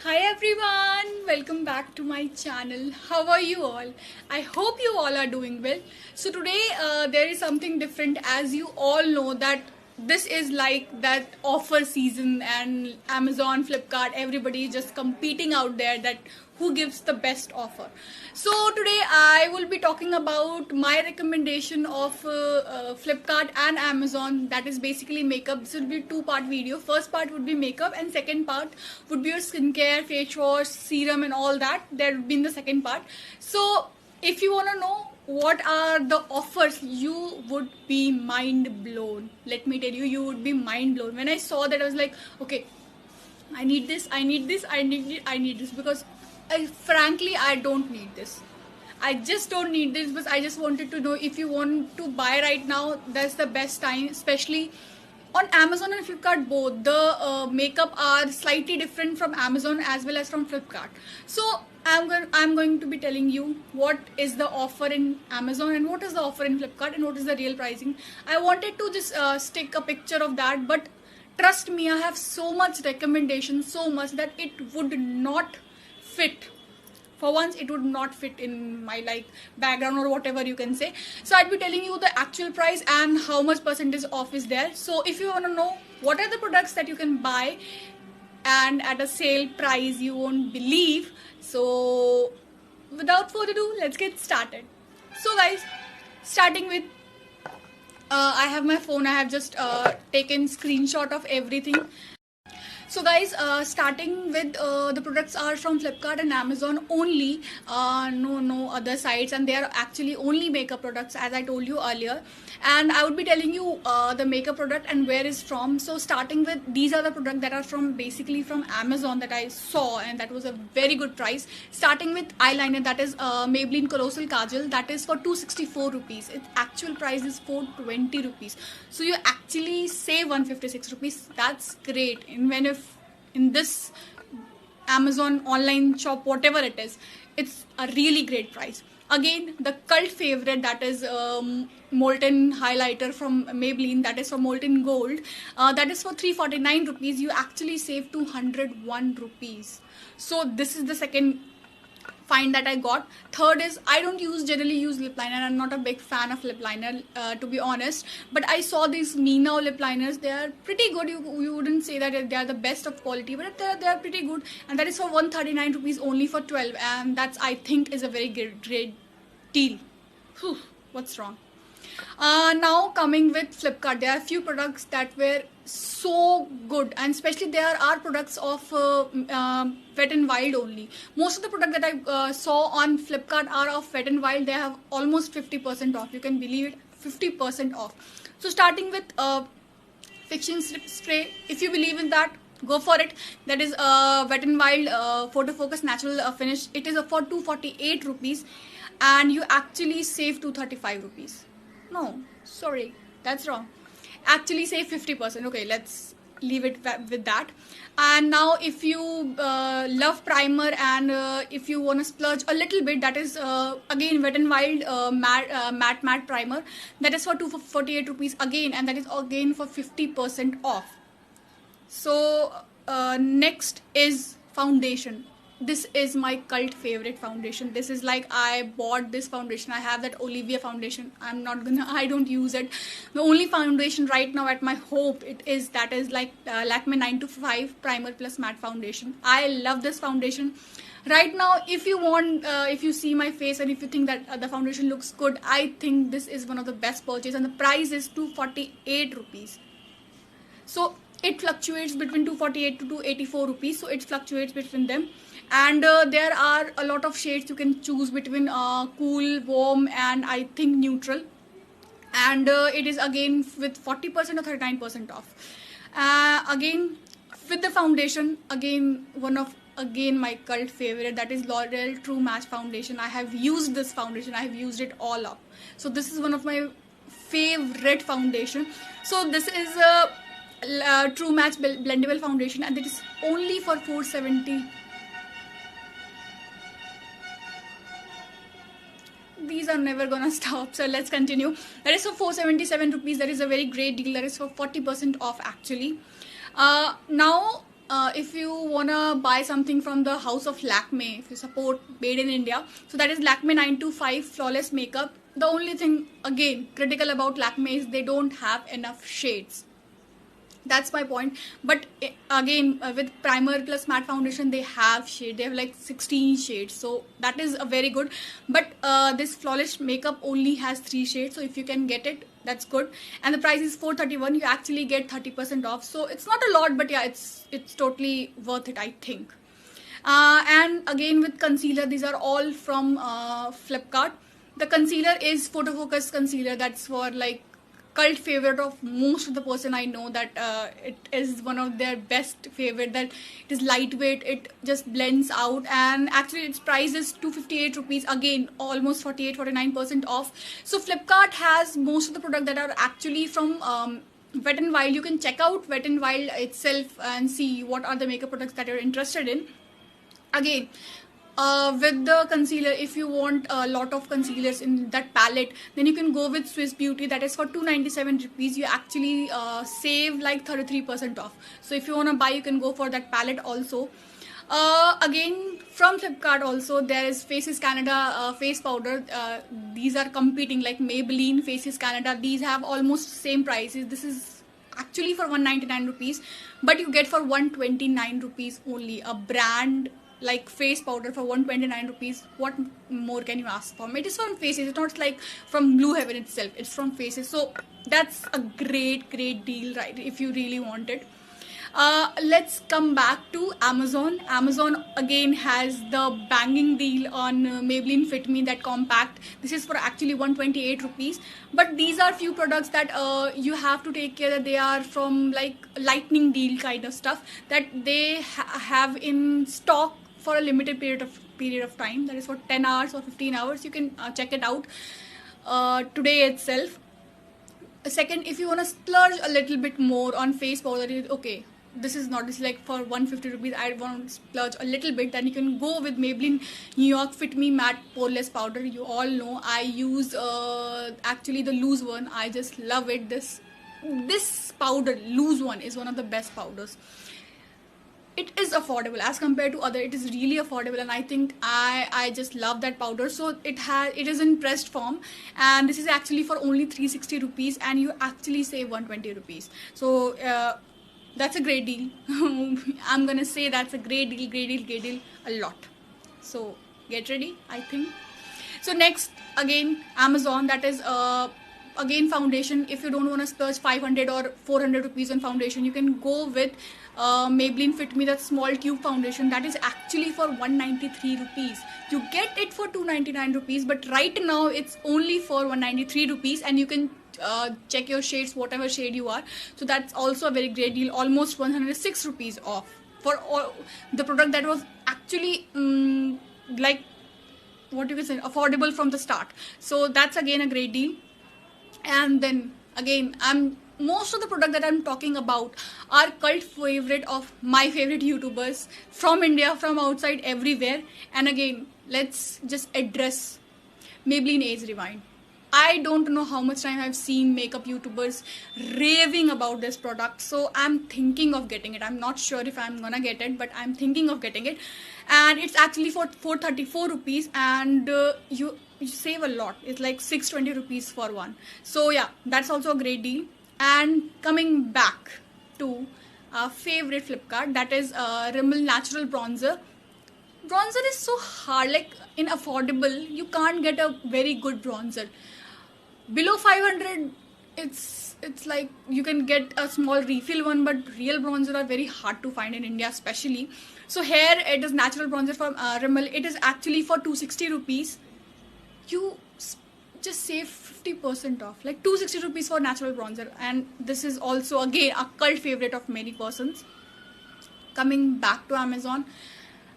Hi everyone, welcome back to my channel. How are you all? I hope you all are doing well. So today there is something different, as you all know that this is like that offer season and Amazon, Flipkart, everybody is just competing out there that who gives the best offer. So today I will be talking about my recommendation of Flipkart and Amazon, that is basically makeup. This will be a two-part video. First part would be makeup and second part would be your skincare, face wash, serum and all that. That would be in the second part. So if you want to know what are the offers, you would be mind blown. Let me tell you, you would be mind blown. When I saw that, I was like, okay, I need this, I need this, I need this, because frankly I don't need this. I just don't need this, but I just wanted to know if you want to buy right now, that's the best time, especially on Amazon and Flipkart. Both the makeup are slightly different from Amazon as well as from Flipkart. So I'm going to be telling you what is the offer in Amazon and what is the offer in Flipkart and what is the real pricing. I wanted to just stick a picture of that, but trust me, I have so much recommendation, so much that it would not fit. For once, it would not fit in my like background or whatever you can say. So I'd be telling you the actual price and how much percentage off is there. So if you want to know what are the products that you can buy and at a sale price you won't believe, so without further ado, let's get started. So guys, starting with I have my phone. I have just taken screenshot of everything. So guys, starting with the products are from Flipkart and Amazon only, no other sites, and they are actually only makeup products, as I told you earlier. And I would be telling you the makeup product and where is from. So starting with, these are the products that are from basically from Amazon that I saw, and that was a very good price. Starting with eyeliner, that is Maybelline Colossal Kajal, that is for 264 rupees. Its actual price is 420 rupees. So you actually save 156 rupees. That's great. And when if in this Amazon online shop, whatever it is, it's a really great price. Again, the cult favorite, that is Molten highlighter from Maybelline, that is for Molten Gold, that is for 349 rupees. You actually save 201 rupees. So this is the second find that I got. Third is, I don't generally use lip liner. I'm not a big fan of lip liner, to be honest, but I saw these Mino lip liners. They are pretty good. You wouldn't say that they are the best of quality, but they are pretty good, and that is for 139 rupees only for 12, and that's, I think, is a very great deal. Whew, what's wrong? Now coming with Flipkart, there are a few products that were so good, and especially there are products of Wet n Wild only. Most of the products that I saw on Flipkart are of Wet n Wild. They have almost 50% off. You can believe it, 50% off. So starting with fixing spray, if you believe in that, go for it. That is Wet n Wild Photo Focus Natural Finish. It is for 248 rupees, and you actually save 235 rupees. No, sorry, that's wrong. Actually save 50%. Okay, let's leave it with that. And now if you love primer and if you want to splurge a little bit, that is again Wet n Wild matte primer. That is for 248 rupees again, and that is again for 50% off. So next is foundation. This is my cult favorite foundation. This is like, I bought this foundation. I have that Olivia foundation. I don't use it. The only foundation right now at my hope that is like Lakme 925 primer plus matte foundation. I love this foundation. Right now, if you want, if you see my face and if you think that the foundation looks good, I think this is one of the best purchase, and the price is 248 rupees. So it fluctuates between 248 to 284 rupees. So it fluctuates between them. And there are a lot of shades you can choose between cool, warm, and I think neutral. And it is again with 40% or 39% off. Again, with the foundation, again my cult favorite, that is L'Oreal True Match foundation. I have used this foundation. I have used it all up. So this is one of my favorite foundation. So this is a True Match blendable foundation, and it is only for 470. These are never gonna stop, so let's continue. That is for 477 rupees. That is a very great deal. That is for 40% off actually. Now if you wanna buy something from the house of Lakme, if you support Made in India, so that is Lakme 925 Flawless Makeup. The only thing again critical about Lakme is they don't have enough shades. That's my point. But again, with primer plus matte foundation, they have shade. They have like 16 shades, so that is a very good. But this Flawless Makeup only has 3 shades, so if you can get it, that's good. And the price is 431. You actually get 30% off, so it's not a lot, but yeah, it's totally worth it, I think. And again with concealer, these are all from Flipkart. The concealer is Photo Focus concealer. That's for like cult favorite of most of the person I know, that it is one of their best favorite, that it is lightweight, it just blends out, and actually its price is 258 rupees, again almost 48-49% off. So Flipkart has most of the product that are actually from Wet n Wild. You can check out Wet n Wild itself and see what are the makeup products that you're interested in. Again, with the concealer, if you want a lot of concealers in that palette, then you can go with Swiss Beauty. That is for 297 rupees. You actually save like 33% off. So if you want to buy, you can go for that palette also. Again from Flipkart also, there is Faces Canada face powder. These are competing like Maybelline, Faces Canada. These have almost same prices. This is actually for 199 rupees, but you get for 129 rupees only a brand like face powder for 129 rupees. What more can you ask for? It is from Faces. It's not like from Blue Heaven itself. It's from Faces. So that's a great deal, right, if you really want it. Let's come back to Amazon. Amazon again has the banging deal on Maybelline Fit Me, that compact. This is for actually 128 rupees. But these are few products that you have to take care that they are from like lightning deal kind of stuff, that they have in stock for a limited period of time. That is for 10 hours or 15 hours. You can check it out today itself. Second, if you want to splurge a little bit more on face powder, okay, this is like for 150 rupees, I want to splurge a little bit, then you can go with Maybelline New York Fit Me Matte Poreless Powder. You all know I use actually the loose one. I just love it. This powder, loose one, is one of the best powders. It is affordable as compared to other. It is really affordable, and I think I just love that powder. So it is in pressed form, and this is actually for only 360 rupees, and you actually save 120 rupees. So that's a great deal. I'm gonna say that's a great deal a lot. So get ready, I think. So next, again Amazon, that is again foundation. If you don't want to splurge 500 or 400 rupees on foundation, you can go with Maybelline Fit Me, that small tube foundation. That is actually for 193 rupees. You get it for 299 rupees, but right now it's only for 193 rupees, and you can check your shades, whatever shade you are. So that's also a very great deal, almost 106 rupees off for all the product that was actually like what you can say, affordable from the start. So that's again a great deal. And then again, most of the product that I'm talking about are cult favorite of my favorite YouTubers from India, from outside, everywhere. And again, let's just address Maybelline Age Rewind. I don't know how much time I've seen makeup YouTubers raving about this product, so I'm thinking of getting it. I'm not sure if I'm gonna get it, but I'm thinking of getting it. And it's actually for 434 rupees, and you save a lot. It's like 620 rupees for one. So yeah, that's also a great deal. And coming back to our favorite Flipkart, that is Rimmel Natural Bronzer. Bronzer is so hard, like in affordable, you can't get a very good bronzer. Below 500, it's like you can get a small refill one, but real bronzer are very hard to find in India especially. So here it is natural bronzer from Rimmel. It is actually for 260 rupees. You just save 50% off, like 260 rupees for natural bronzer. And this is also again a cult favorite of many persons. Coming back to Amazon,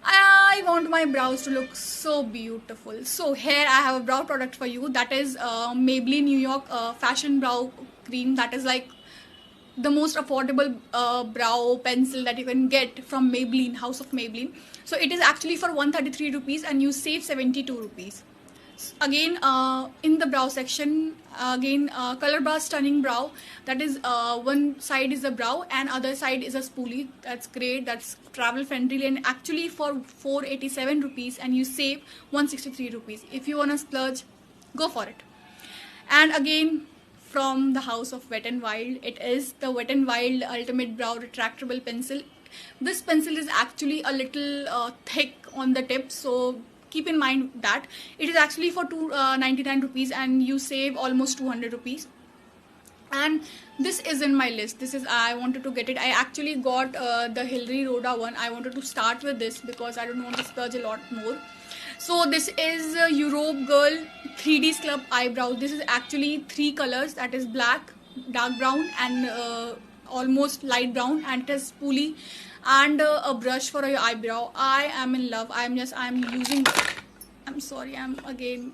I want my brows to look so beautiful. So here I have a brow product for you. That is Maybelline New York Fashion Brow Cream. That is like the most affordable brow pencil that you can get from Maybelline, House of Maybelline. So it is actually for 133 rupees, and you save 72 rupees. Again, in the brow section, again, Color Bar Stunning Brow. That is, one side is a brow and other side is a spoolie. That's great. That's travel friendly, and actually for 487 rupees, and you save 163 rupees. If you wanna splurge, go for it. And again, from the house of Wet n Wild, it is the Wet n Wild Ultimate Brow Retractable Pencil. This pencil is actually a little thick on the tip, so keep in mind that it is actually for 299 rupees, and you save almost 200 rupees. And this is in my list. This is, I wanted to get it. I actually got the Hilary Rhoda one. I wanted to start with this because I don't want to splurge a lot more. So this is Europe Girl 3D Scrub Eyebrow. This is actually 3 colors, that is black, dark brown, and almost light brown, and it has spoolie and a brush for your eyebrow. I am in love. I'm using, I'm sorry, I'm again,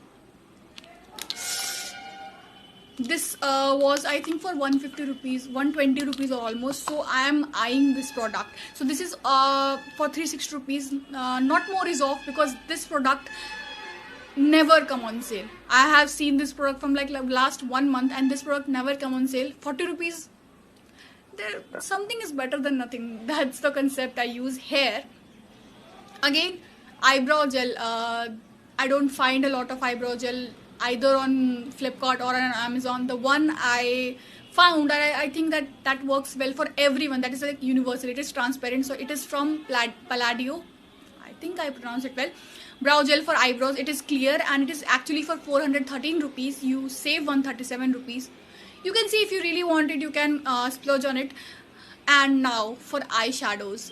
this was I think for 150 rupees, 120 rupees or almost. So I am eyeing this product. So this is for 360 rupees. Not more is off, because this product never come on sale. I have seen this product from like last 1 month, and this product never come on sale. 40 rupees, there something is better than nothing. That's the concept I use here. Again, eyebrow gel. I don't find a lot of eyebrow gel either on Flipkart or on Amazon. The one I found, I think that works well for everyone. That is like universal. It is transparent. So it is from Palladio. I think I pronounced it well. Brow gel for eyebrows. It is clear, and it is actually for 413 rupees. You save 137 rupees. You can see if you really want it, you can splurge on it. And now for eyeshadows.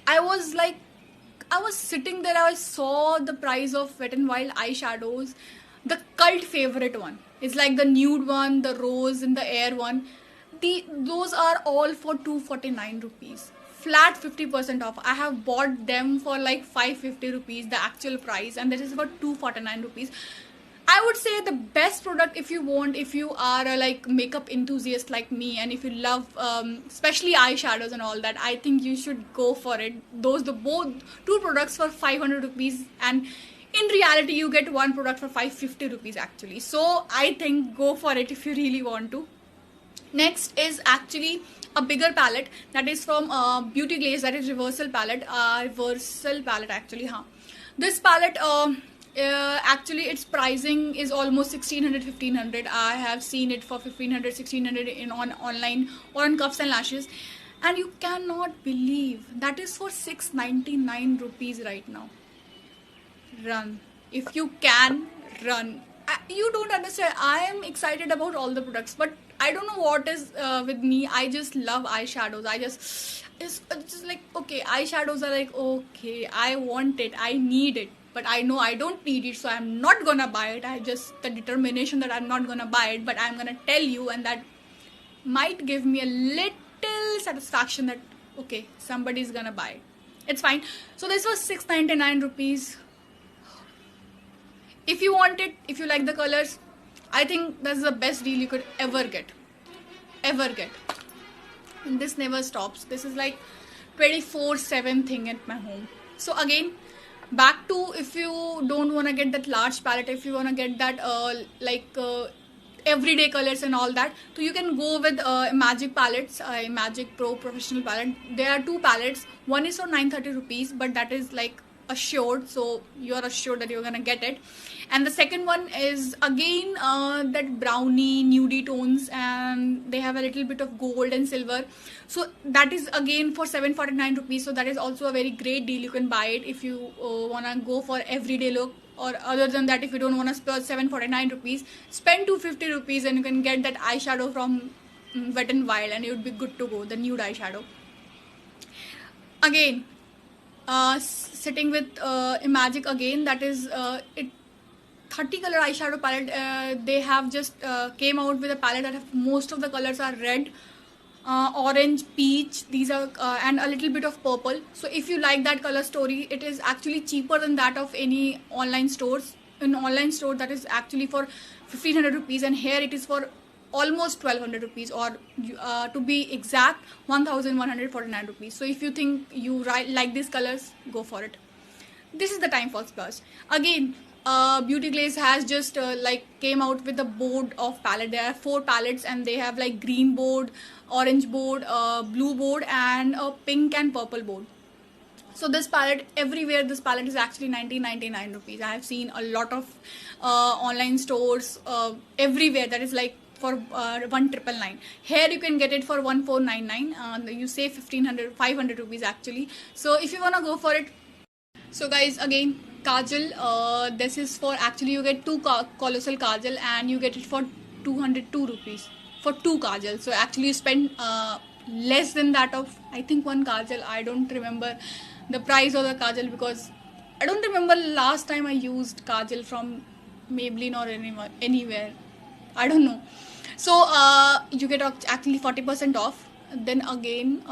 I was sitting there, I saw the price of Wet n Wild eyeshadows. The cult favorite one is like the nude one, the rose, and the air one. Those are all for 249 rupees. Flat 50% off. I have bought them for like 550 rupees, the actual price, and this is for 249 rupees. I would say the best product if you are a like makeup enthusiast like me, and if you love especially eyeshadows and all that, I think you should go for it. Both 2 products for 500 rupees, and in reality you get 1 product for 550 rupees actually. So I think go for it if you really want to. Next is actually a bigger palette, that is from Beauty Glaze, that is reversal palette actually. This palette actually its pricing is almost 1600-1500. I have seen it for 1500-1600 on online or on Cuffs and Lashes, and you cannot believe that is for 699 rupees right now. Run if you can, run. You don't understand. I am excited about all the products, but I don't know what is with me. I just love eyeshadows. It's just like, okay, eyeshadows are like, okay, I want it, I need it, but I know I don't need it, so I'm not gonna buy it. I just, the determination that I'm not gonna buy it, but I'm gonna tell you, and that might give me a little satisfaction that okay, somebody's gonna buy it. It's fine. So this was 699 rupees. If you want it, if you like the colors, I think that's the best deal you could ever get. And this never stops. This is like 24/7 thing at my home. So again, back to, if you don't want to get that large palette, if you want to get that everyday colors and all that, so you can go with Magic palettes, Magic Pro Professional palette. There are 2 palettes. One is for 930 rupees, but that is like assured, so you're assured that you're gonna get it. And the second one is again that brownie nudie tones, and they have a little bit of gold and silver, so that is again for 749 rupees. So that is also a very great deal. You can buy it if you wanna go for everyday look, or other than that, if you don't want to spend 749 rupees, spend 250 rupees and you can get that eyeshadow from Wet n Wild, and it would be good to go, the nude eyeshadow. Again, sitting with Imagic again, that is it 30 color eyeshadow palette. They have just came out with a palette that have, most of the colors are red, orange, peach, these are and a little bit of purple. So if you like that color story, it is actually cheaper than that of any online stores. In online store, that is actually for 1500 rupees, and here it is for almost 1200 rupees, or to be exact 1149 rupees. So if you think you like these colors, go for it. This is the time for splurge. Again, Beauty Glaze has just like came out with a board of palette. There are 4 palettes, and they have like green board, orange board, blue board, and a pink and purple board. So this palette, everywhere this palette is actually 1999 rupees. I have seen a lot of online stores everywhere that is like for 1999. Here you can get it for 1499. You save 500 rupees actually. So if you wanna go for it. So guys, again, kajal, this is for, actually you get 2 colossal kajal, and you get it for 202 rupees for 2 kajal. So actually you spend less than that of, I think, 1 kajal. I don't remember the price of the kajal, because I don't remember last time I used kajal from Maybelline or anywhere. I don't know. So you get actually 40% off. Then again,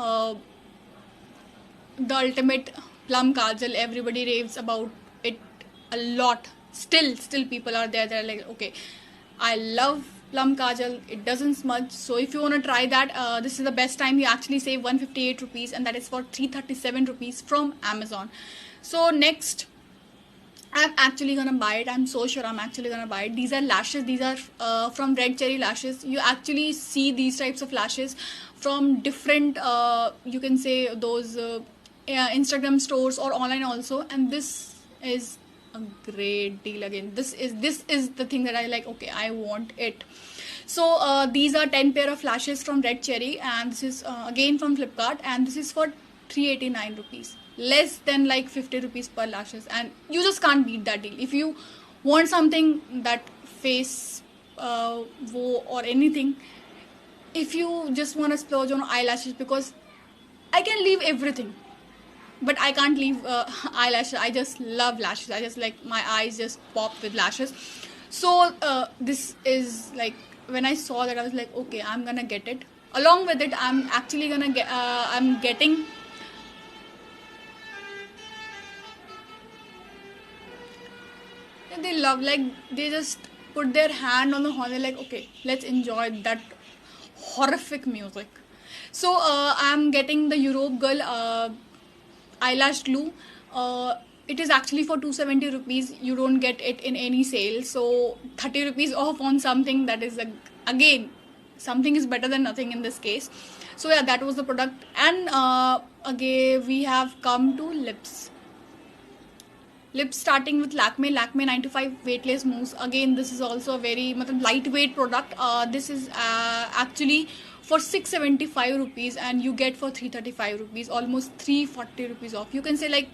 the ultimate plum kajal, everybody raves about it a lot. Still people are there, they're like, okay, I love plum kajal, it doesn't smudge. So if you want to try that, this is the best time. You actually save 158 rupees, and that is for 337 rupees from Amazon. So next, I'm actually gonna buy it. I'm so sure I'm actually gonna buy it. These are lashes. These are from Red Cherry Lashes. You actually see these types of lashes from different, you can say, those Instagram stores or online also. And this is a great deal. Again, this is the thing that I like. Okay, I want it. So these are 10 pair of lashes from Red Cherry, and this is again from Flipkart, and this is for 389 rupees. Less than like 50 rupees per lashes, and you just can't beat that deal. If you want something that face or anything, if you just want to splurge on eyelashes, because I can leave everything, but I can't leave eyelashes. I just love lashes. I just like, my eyes just pop with lashes. So this is like, when I saw that, I was like, okay, I'm gonna get it. Along with it, I'm actually gonna get I'm getting they love, like, they just put their hand on the horn. They're like, okay, let's enjoy that horrific music. So I'm getting the Europe Girl eyelash glue. It is actually for 270 rupees. You don't get it in any sale, so 30 rupees off on something, that is again, something is better than nothing in this case. So yeah, that was the product. And again, we have come to lips starting with Lakme 95 weightless mousse. Again, this is also a very lightweight product. This is actually for 675 rupees, and you get for 335 rupees, almost 340 rupees off. You can say like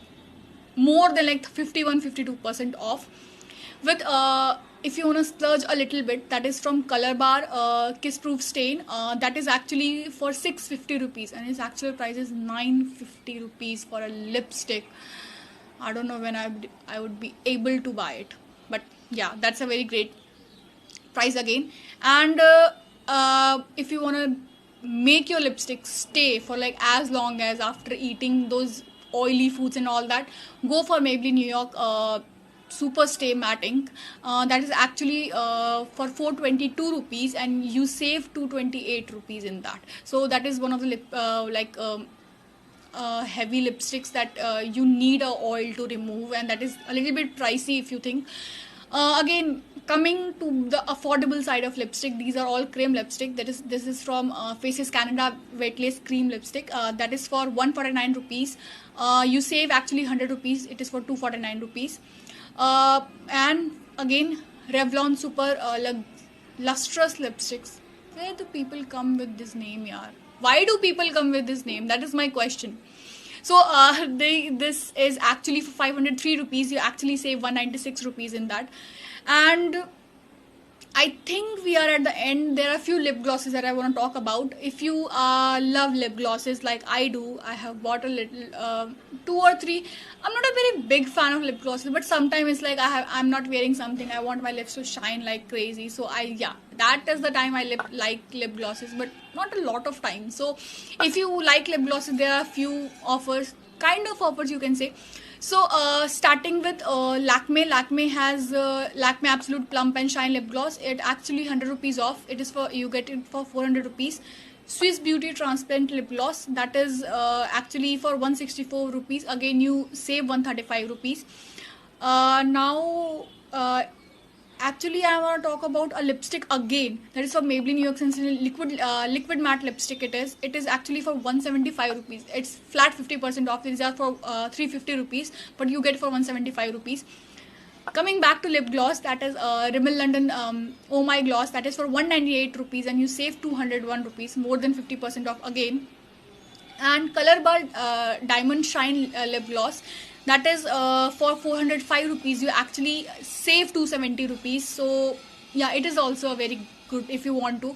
more than like 51-52% off. With if you want to splurge a little bit, that is from Color Bar Kiss Proof Stain. That is actually for 650 rupees, and its actual price is 950 rupees for a lipstick. I don't know when I would be able to buy it, but yeah, that's a very great price again. And if you want to make your lipstick stay for like as long as after eating those oily foods and all that, go for Maybelline New York Super Stay Matte Ink. That is actually for 422 rupees, and you save 228 rupees in that. So that is one of the heavy lipsticks that you need a oil to remove, and that is a little bit pricey if you think. Again, coming to the affordable side of lipstick, these are all cream lipstick. This is from Faces Canada Weightless Cream Lipstick. That is for 149 rupees. You save actually 100 rupees. It is for 249 rupees. And again, Revlon Super Lustrous Lipsticks. Where do people come with this name, yaar? Why do people come with this name? That is my question. So this is actually for 503 rupees. You actually save 196 rupees in that. And I think we are at the end. There are a few lip glosses that I want to talk about. If you love lip glosses like I do, I have bought a little 2 or 3. I'm not a very big fan of lip glosses, but sometimes it's like I'm not wearing something, I want my lips to shine like crazy. So that is the time I like lip glosses, but not a lot of time. So if you like lip glosses, there are a few offers, kind of offers you can say. So starting with Lakme has Lakme Absolute Plump and Shine Lip Gloss. It actually 100 rupees off. It is for, you get it for 400 rupees. Swiss Beauty Transparent Lip Gloss, that is actually for 164 rupees. Again, you save 135 rupees. Now Actually, I want to talk about a lipstick again. That is for Maybelline New York Sensitive liquid matte lipstick. It is actually for 175 rupees. It's flat 50% off. These are for 350 rupees, but you get for 175 rupees. Coming back to lip gloss, that is Rimmel London Oh My Gloss. That is for 198 rupees, and you save 201 rupees, more than 50% off again. And Color Bar Diamond Shine lip gloss, that is for 405 rupees. You actually save 270 rupees. So yeah, it is also a very good if you want to.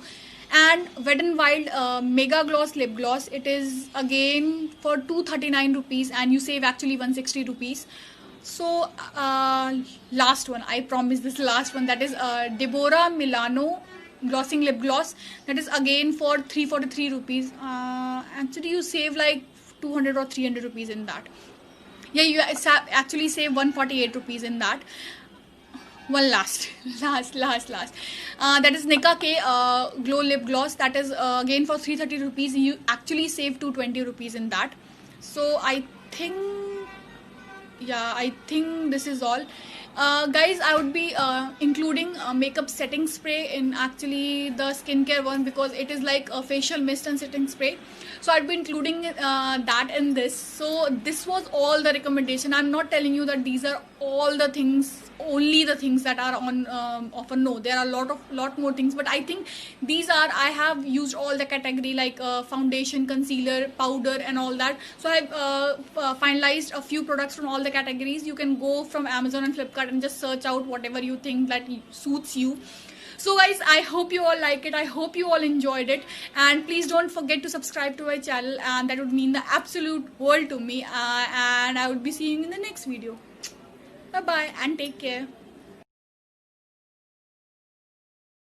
And Wet n Wild Mega Gloss lip gloss, it is again for 239 rupees, and you save actually 160 rupees. So last one, I promise, this last one, that is Deborah Milano glossing lip gloss. That is again for 343 rupees. Actually you save like 200 or 300 rupees in that. Yeah, you actually save 148 rupees in that. One last that is Nicka K glow lip gloss. That is again for 330 rupees. You actually save 220 rupees in that. So I think, yeah, I think this is all. Guys, I would be including makeup setting spray in actually the skincare one, because it is like a facial mist and setting spray. So I'd be including that in this. So this was all the recommendation. I'm not telling you that these are all the things, only the things that are on offer. No, there are a lot more things, but I think these are, I have used all the category, like foundation, concealer, powder and all that. So I've finalized a few products from all the categories. You can go from Amazon and Flipkart and just search out whatever you think that suits you. So guys, I hope you all like it. I hope you all enjoyed it, and please don't forget to subscribe to my channel, and that would mean the absolute world to me. And I would be seeing you in the next video. Bye bye and take care.